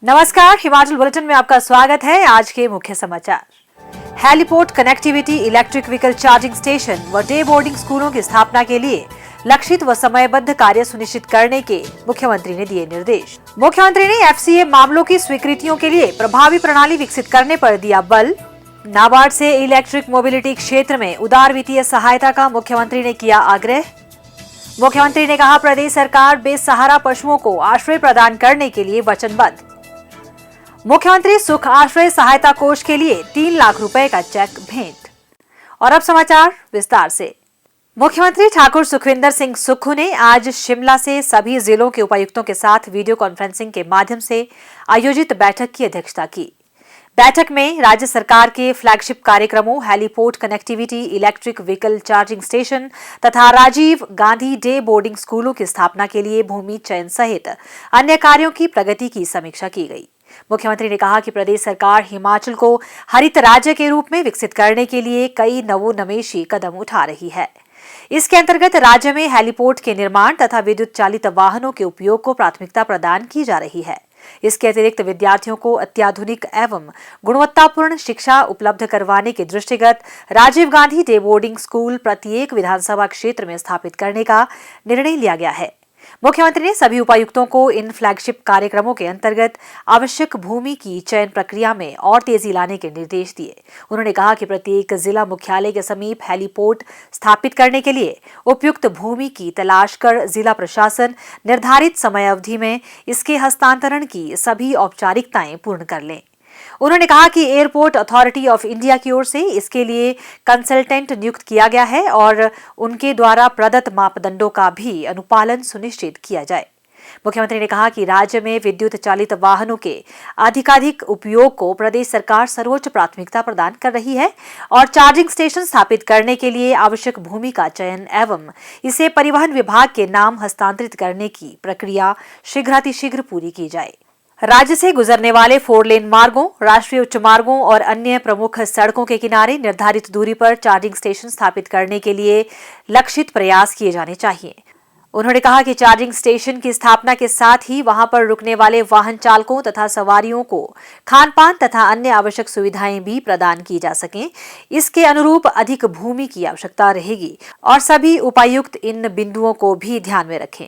नमस्कार, हिमाचल बुलेटिन में आपका स्वागत है। आज के मुख्य समाचार। Heliport connectivity, electric vehicle charging station व डे बोर्डिंग स्कूलों की स्थापना के लिए लक्षित व समयबद्ध कार्य सुनिश्चित करने के मुख्यमंत्री ने दिए निर्देश। मुख्यमंत्री ने एफसीए मामलों की स्वीकृतियों के लिए प्रभावी प्रणाली विकसित करने पर दिया बल। नाबार्ड से इलेक्ट्रिक मोबिलिटी क्षेत्र में उदार वित्तीय सहायता का मुख्यमंत्री ने किया आग्रह। मुख्यमंत्री ने कहा, प्रदेश सरकार बेसहारा पशुओं को आश्रय प्रदान करने के लिए वचनबद्ध। मुख्यमंत्री सुख आश्रय सहायता कोष के लिए 3 लाख रुपए का चेक भेंट। और अब समाचार विस्तार से। मुख्यमंत्री ठाकुर सुखविंदर सिंह सुक्खू ने आज शिमला से सभी जिलों के उपायुक्तों के साथ वीडियो कॉन्फ्रेंसिंग के माध्यम से आयोजित बैठक की अध्यक्षता की। बैठक में राज्य सरकार के फ्लैगशिप कार्यक्रमों heliport connectivity, electric vehicle charging station तथा राजीव गांधी डे बोर्डिंग स्कूलों की स्थापना के लिए भूमि चयन सहित अन्य कार्यों की प्रगति की समीक्षा की गई। मुख्यमंत्री ने कहा कि प्रदेश सरकार हिमाचल को हरित राज्य के रूप में विकसित करने के लिए कई नवोन्मेषी कदम उठा रही है। इसके अंतर्गत राज्य में हेलीपोर्ट के निर्माण तथा विद्युत चालित वाहनों के उपयोग को प्राथमिकता प्रदान की जा रही है। इसके अतिरिक्त विद्यार्थियों को अत्याधुनिक एवं गुणवत्तापूर्ण शिक्षा उपलब्ध करवाने के दृष्टिगत Rajiv Gandhi day boarding school प्रत्येक विधानसभा क्षेत्र में स्थापित करने का निर्णय लिया गया है। मुख्यमंत्री ने सभी उपायुक्तों को इन फ्लैगशिप कार्यक्रमों के अंतर्गत आवश्यक भूमि की चयन प्रक्रिया में और तेजी लाने के निर्देश दिए। उन्होंने कहा कि प्रत्येक जिला मुख्यालय के समीप हेलीपोर्ट स्थापित करने के लिए उपयुक्त भूमि की तलाश कर जिला प्रशासन निर्धारित समय अवधि में इसके हस्तांतरण की सभी औपचारिकताएं पूर्ण कर लें। उन्होंने कहा कि एयरपोर्ट अथॉरिटी ऑफ इंडिया की ओर से इसके लिए कंसल्टेंट नियुक्त किया गया है और उनके द्वारा प्रदत्त मापदंडों का भी अनुपालन सुनिश्चित किया जाए। मुख्यमंत्री ने कहा कि राज्य में विद्युत चालित वाहनों के अधिकाधिक उपयोग को प्रदेश सरकार सर्वोच्च प्राथमिकता प्रदान कर रही है और चार्जिंग स्टेशन स्थापित करने के लिए आवश्यक भूमि का चयन एवं इसे परिवहन विभाग के नाम हस्तांतरित करने की प्रक्रिया शीघ्रातिशीघ्र पूरी की जाए। राज्य से गुजरने वाले 4 लेन मार्गों, राष्ट्रीय उच्च मार्गों और अन्य प्रमुख सड़कों के किनारे निर्धारित दूरी पर चार्जिंग स्टेशन स्थापित करने के लिए लक्षित प्रयास किए जाने चाहिए। उन्होंने कहा कि चार्जिंग स्टेशन की स्थापना के साथ ही वहां पर रुकने वाले वाहन चालकों तथा सवारियों को खान-पान तथा अन्य आवश्यक सुविधाएं भी प्रदान की जा सकें। इसके अनुरूप अधिक भूमि की आवश्यकता रहेगी और सभी उपायुक्त इन बिंदुओं को भी ध्यान में रखें।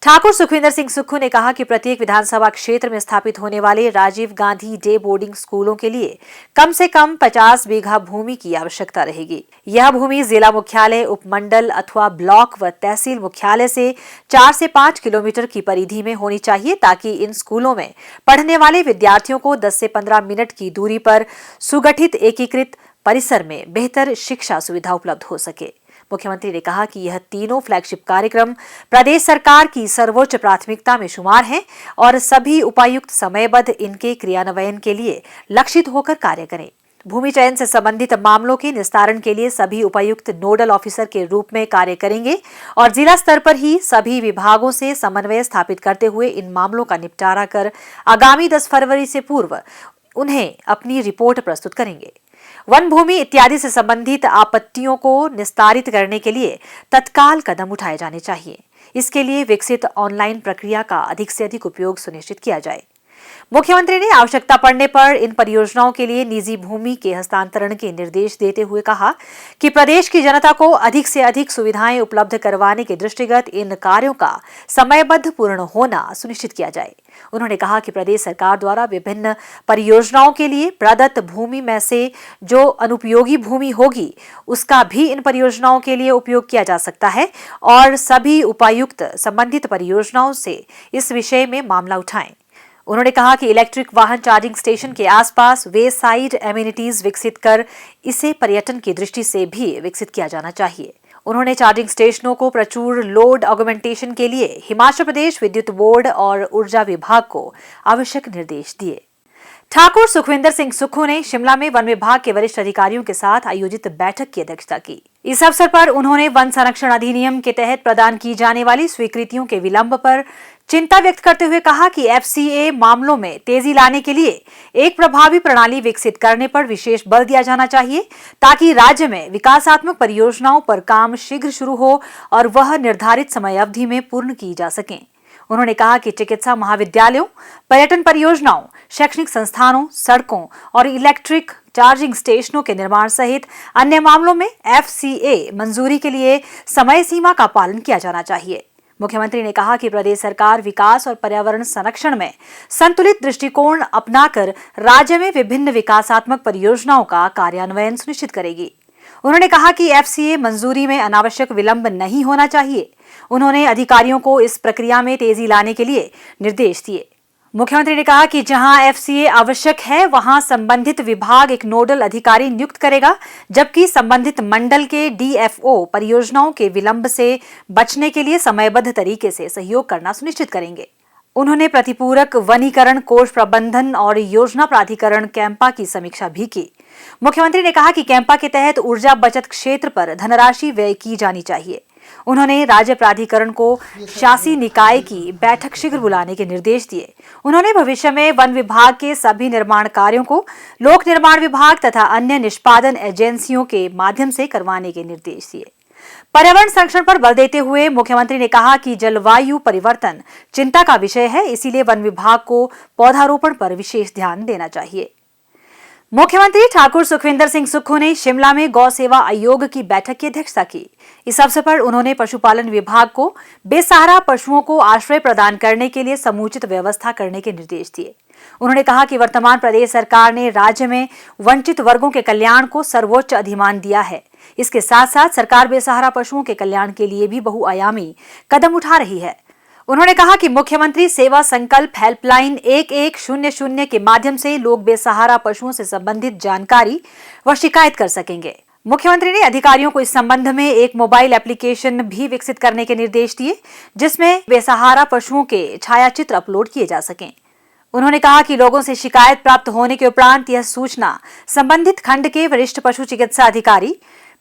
ठाकुर सुखविंदर सिंह सुक्खू ने कहा कि प्रत्येक विधानसभा क्षेत्र में स्थापित होने वाले राजीव गांधी डे बोर्डिंग स्कूलों के लिए कम से कम 50 बीघा भूमि की आवश्यकता रहेगी। यह भूमि जिला मुख्यालय, उपमंडल अथवा ब्लॉक व तहसील मुख्यालय से 4 से 5 किलोमीटर की परिधि में होनी चाहिए ताकि इन स्कूलों में पढ़ने वाले विद्यार्थियों को 10 से 15 मिनट की दूरी पर सुगठित एकीकृत परिसर में बेहतर शिक्षा सुविधा उपलब्ध हो सके। मुख्यमंत्री ने कहा कि यह तीनों फ्लैगशिप कार्यक्रम प्रदेश सरकार की सर्वोच्च प्राथमिकता में शुमार हैं और सभी उपायुक्त समयबद्ध इनके क्रियान्वयन के लिए लक्षित होकर कार्य करें। भूमि चयन से संबंधित मामलों के निस्तारण के लिए सभी उपायुक्त नोडल ऑफिसर के रूप में कार्य करेंगे और जिला स्तर पर ही सभी विभागों से समन्वय स्थापित करते हुए इन मामलों का निपटारा कर आगामी 10 फरवरी से पूर्व उन्हें अपनी रिपोर्ट प्रस्तुत करेंगे। वन भूमि इत्यादि से संबंधित आपत्तियों को निस्तारित करने के लिए तत्काल कदम उठाए जाने चाहिए। इसके लिए विकसित ऑनलाइन प्रक्रिया का अधिक से अधिक उपयोग सुनिश्चित किया जाए। मुख्यमंत्री ने आवश्यकता पड़ने पर इन परियोजनाओं के लिए निजी भूमि के हस्तांतरण के निर्देश देते हुए कहा कि प्रदेश की जनता को अधिक से अधिक सुविधाएं उपलब्ध करवाने के दृष्टिगत इन कार्यों का समयबद्ध पूर्ण होना सुनिश्चित किया जाए। उन्होंने कहा कि प्रदेश सरकार द्वारा विभिन्न परियोजनाओं के लिए प्रदत्त भूमि में से जो अनुपयोगी भूमि होगी उसका भी इन परियोजनाओं के लिए उपयोग किया जा सकता है और सभी उपायुक्त संबंधित परियोजनाओं से इस विषय में मामला उठाएं। उन्होंने कहा कि इलेक्ट्रिक वाहन चार्जिंग स्टेशन के आसपास वे साइड एमिनिटीज विकसित कर इसे पर्यटन की दृष्टि से भी विकसित किया जाना चाहिए। उन्होंने चार्जिंग स्टेशनों को प्रचुर लोड ऑगमेंटेशन के लिए हिमाचल प्रदेश विद्युत बोर्ड और ऊर्जा विभाग को आवश्यक निर्देश दिए। ठाकुर सुखविंदर सिंह सुक्खू ने शिमला में वन विभाग के वरिष्ठ अधिकारियों के साथ आयोजित बैठक की अध्यक्षता की। इस अवसर पर उन्होंने वन संरक्षण अधिनियम के तहत प्रदान की जाने वाली स्वीकृतियों के विलंब पर चिंता व्यक्त करते हुए कहा कि एफसीए मामलों में तेजी लाने के लिए एक प्रभावी प्रणाली विकसित करने पर विशेष बल दिया जाना चाहिए ताकि राज्य में विकासात्मक परियोजनाओं पर काम शीघ्र शुरू हो और वह निर्धारित समय अवधि में पूर्ण की जा सकें। उन्होंने कहा कि चिकित्सा महाविद्यालयों, पर्यटन परियोजनाओं, शैक्षणिक संस्थानों, सड़कों और इलेक्ट्रिक चार्जिंग स्टेशनों के निर्माण सहित अन्य मामलों में FCA मंजूरी के लिए समय सीमा का पालन किया जाना चाहिए। मुख्यमंत्री ने कहा कि प्रदेश सरकार विकास और पर्यावरण संरक्षण में संतुलित दृष्टिकोण अपनाकर राज्य में विभिन्न विकासात्मक परियोजनाओं का कार्यान्वयन सुनिश्चित करेगी। उन्होंने कहा कि FCA मंजूरी में अनावश्यक विलंब नहीं होना चाहिए। उन्होंने अधिकारियों को इस प्रक्रिया में तेजी लाने के लिए निर्देश दिए। मुख्यमंत्री ने कहा कि जहां FCA आवश्यक है वहां संबंधित विभाग एक नोडल अधिकारी नियुक्त करेगा, जबकि संबंधित मंडल के DFO परियोजनाओं के विलंब से बचने के लिए समयबद्ध तरीके से सहयोग करना सुनिश्चित करेंगे। उन्होंने प्रतिपूरक वनीकरण कोष प्रबंधन और योजना प्राधिकरण कैंपा की समीक्षा भी की। मुख्यमंत्री ने कहा कि कैंपा के तहत ऊर्जा बचत क्षेत्र पर धनराशि व्यय की जानी चाहिए। उन्होंने राज्य प्राधिकरण को शासी निकाय की बैठक शीघ्र बुलाने के निर्देश दिए। उन्होंने भविष्य में वन विभाग के सभी निर्माण कार्यों को लोक निर्माण विभाग तथा अन्य निष्पादन एजेंसियों के माध्यम से करवाने के निर्देश दिए। पर्यावरण संरक्षण पर बल देते हुए मुख्यमंत्री ने कहा कि जलवायु परिवर्तन चिंता का विषय है, इसीलिए वन विभाग को पौधारोपण पर विशेष ध्यान देना चाहिए। मुख्यमंत्री ठाकुर सुखविंदर सिंह सुक्खू ने शिमला में गौ सेवा आयोग की बैठक की अध्यक्षता की। इस अवसर पर उन्होंने पशुपालन विभाग को बेसहारा पशुओं को आश्रय प्रदान करने के लिए समुचित व्यवस्था करने के निर्देश दिए। उन्होंने कहा कि वर्तमान प्रदेश सरकार ने राज्य में वंचित वर्गों के कल्याण को सर्वोच्च अधिमान दिया है। इसके साथ साथ सरकार बेसहारा पशुओं के कल्याण के लिए भी बहुआयामी कदम उठा रही है। उन्होंने कहा कि मुख्यमंत्री सेवा संकल्प हेल्पलाइन 1100 के माध्यम से लोग बेसहारा पशुओं से संबंधित जानकारी व शिकायत कर सकेंगे। मुख्यमंत्री ने अधिकारियों को इस संबंध में एक मोबाइल एप्लीकेशन भी विकसित करने के निर्देश दिए, जिसमें बेसहारा पशुओं के छायाचित्र अपलोड किए जा सकें। उन्होंने कहा कि लोगों से शिकायत प्राप्त होने के उपरांत यह सूचना संबंधित खंड के वरिष्ठ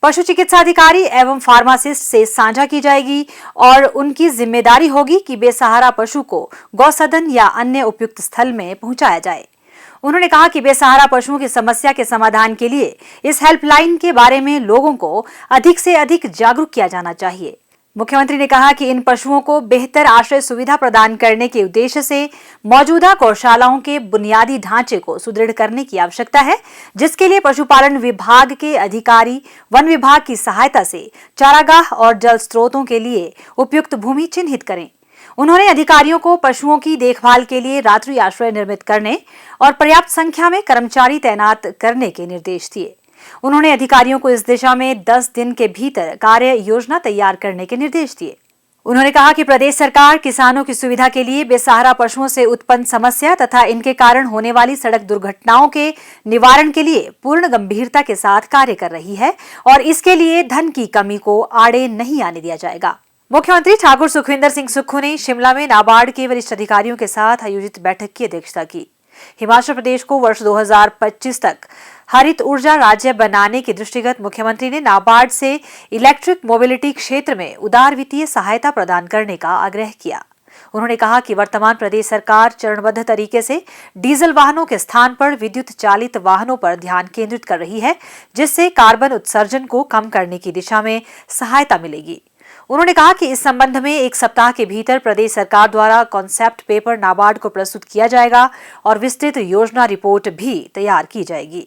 पशु चिकित्सा अधिकारी एवं फार्मासिस्ट से साझा की जाएगी और उनकी जिम्मेदारी होगी कि बेसहारा पशु को गौसदन या अन्य उपयुक्त स्थल में पहुंचाया जाए। उन्होंने कहा कि बेसहारा पशुओं की समस्या के समाधान के लिए इस हेल्पलाइन के बारे में लोगों को अधिक से अधिक जागरूक किया जाना चाहिए। मुख्यमंत्री ने कहा कि इन पशुओं को बेहतर आश्रय सुविधा प्रदान करने के उद्देश्य से मौजूदा गौशालाओं के बुनियादी ढांचे को सुदृढ़ करने की आवश्यकता है, जिसके लिए पशुपालन विभाग के अधिकारी वन विभाग की सहायता से चारागाह और जल स्रोतों के लिए उपयुक्त भूमि चिन्हित करें। उन्होंने अधिकारियों को पशुओं की देखभाल के लिए रात्रि आश्रय निर्मित करने और पर्याप्त संख्या में कर्मचारी तैनात करने के निर्देश दिए। उन्होंने अधिकारियों को इस दिशा में 10 दिन के भीतर कार्य योजना तैयार करने के निर्देश दिए। उन्होंने कहा कि प्रदेश सरकार किसानों की सुविधा के लिए बेसहारा पशुओं से उत्पन्न समस्या तथा इनके कारण होने वाली सड़क दुर्घटनाओं के निवारण के लिए पूर्ण गंभीरता के साथ कार्य कर रही है और इसके लिए धन की कमी को आड़े नहीं आने दिया जाएगा। मुख्यमंत्री ठाकुर सुखविंदर सिंह सुक्खू ने शिमला में नाबार्ड के वरिष्ठ अधिकारियों के साथ आयोजित बैठक की अध्यक्षता की। हिमाचल प्रदेश को वर्ष 2025 तक हरित ऊर्जा राज्य बनाने के दृष्टिगत मुख्यमंत्री ने नाबार्ड से इलेक्ट्रिक मोबिलिटी क्षेत्र में उदार वित्तीय सहायता प्रदान करने का आग्रह किया। उन्होंने कहा कि वर्तमान प्रदेश सरकार चरणबद्ध तरीके से डीजल वाहनों के स्थान पर विद्युत चालित वाहनों पर ध्यान केंद्रित कर रही है, जिससे कार्बन उत्सर्जन को कम करने की दिशा में सहायता मिलेगी। उन्होंने कहा कि इस संबंध में 1 सप्ताह के भीतर प्रदेश सरकार द्वारा कॉन्सेप्ट पेपर नाबार्ड को प्रस्तुत किया जाएगा और विस्तृत योजना रिपोर्ट भी तैयार की जाएगी।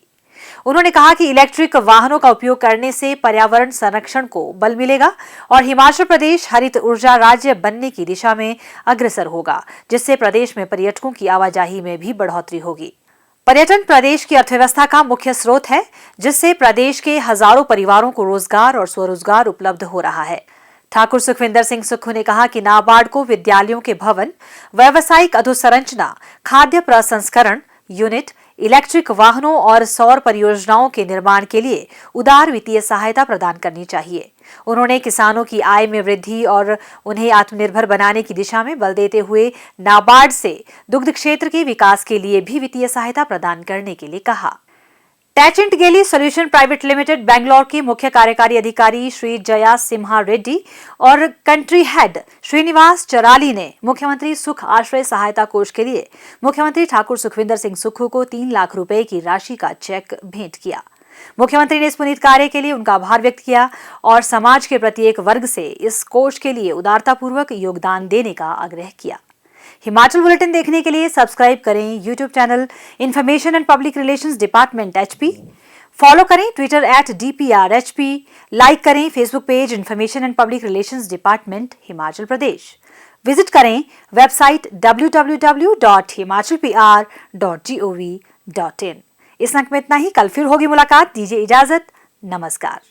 उन्होंने कहा कि इलेक्ट्रिक वाहनों का उपयोग करने से पर्यावरण संरक्षण को बल मिलेगा और हिमाचल प्रदेश हरित ऊर्जा राज्य बनने की दिशा में अग्रसर होगा, जिससे प्रदेश में पर्यटकों की आवाजाही में भी बढ़ोतरी होगी। पर्यटन प्रदेश की अर्थव्यवस्था का मुख्य स्रोत है, जिससे प्रदेश के हजारों परिवारों को रोजगार और स्वरोजगार उपलब्ध हो रहा है। ठाकुर सुखविंदर सिंह सुक्खू ने कहा कि नाबार्ड को विद्यालयों के भवन, व्यावसायिक अधोसंरचना, खाद्य प्रसंस्करण यूनिट, इलेक्ट्रिक वाहनों और सौर परियोजनाओं के निर्माण के लिए उदार वित्तीय सहायता प्रदान करनी चाहिए। उन्होंने किसानों की आय में वृद्धि और उन्हें आत्मनिर्भर बनाने की दिशा में बल देते हुए नाबार्ड से दुग्ध क्षेत्र के विकास के लिए भी वित्तीय सहायता प्रदान करने के लिए कहा। टैचेंट गेली सॉल्यूशन प्राइवेट लिमिटेड बेंगलोर के मुख्य कार्यकारी अधिकारी श्री जया सिम्हा रेड्डी और कंट्री हेड श्रीनिवास चराली ने मुख्यमंत्री सुख आश्रय सहायता कोष के लिए मुख्यमंत्री ठाकुर सुखविंदर सिंह सुक्खू को 3 लाख रुपए की राशि का चेक भेंट किया। मुख्यमंत्री ने इस पुनीत कार्य के लिए उनका आभार व्यक्त किया और समाज के प्रत्येक वर्ग से इस कोष के लिए उदारतापूर्वक योगदान देने का आग्रह किया। हिमाचल बुलेटिन देखने के लिए सब्सक्राइब करें YouTube channel information and public relations department HP, follow करें ट्विटर @DPRHP, लाइक करें Facebook page information and public relations department Himachal Pradesh, visit करें वेबसाइट www.himachalpr.gov.in। इस अंक में इतना ही। कल फिर होगी मुलाकात। दीजिए इजाजत। नमस्कार।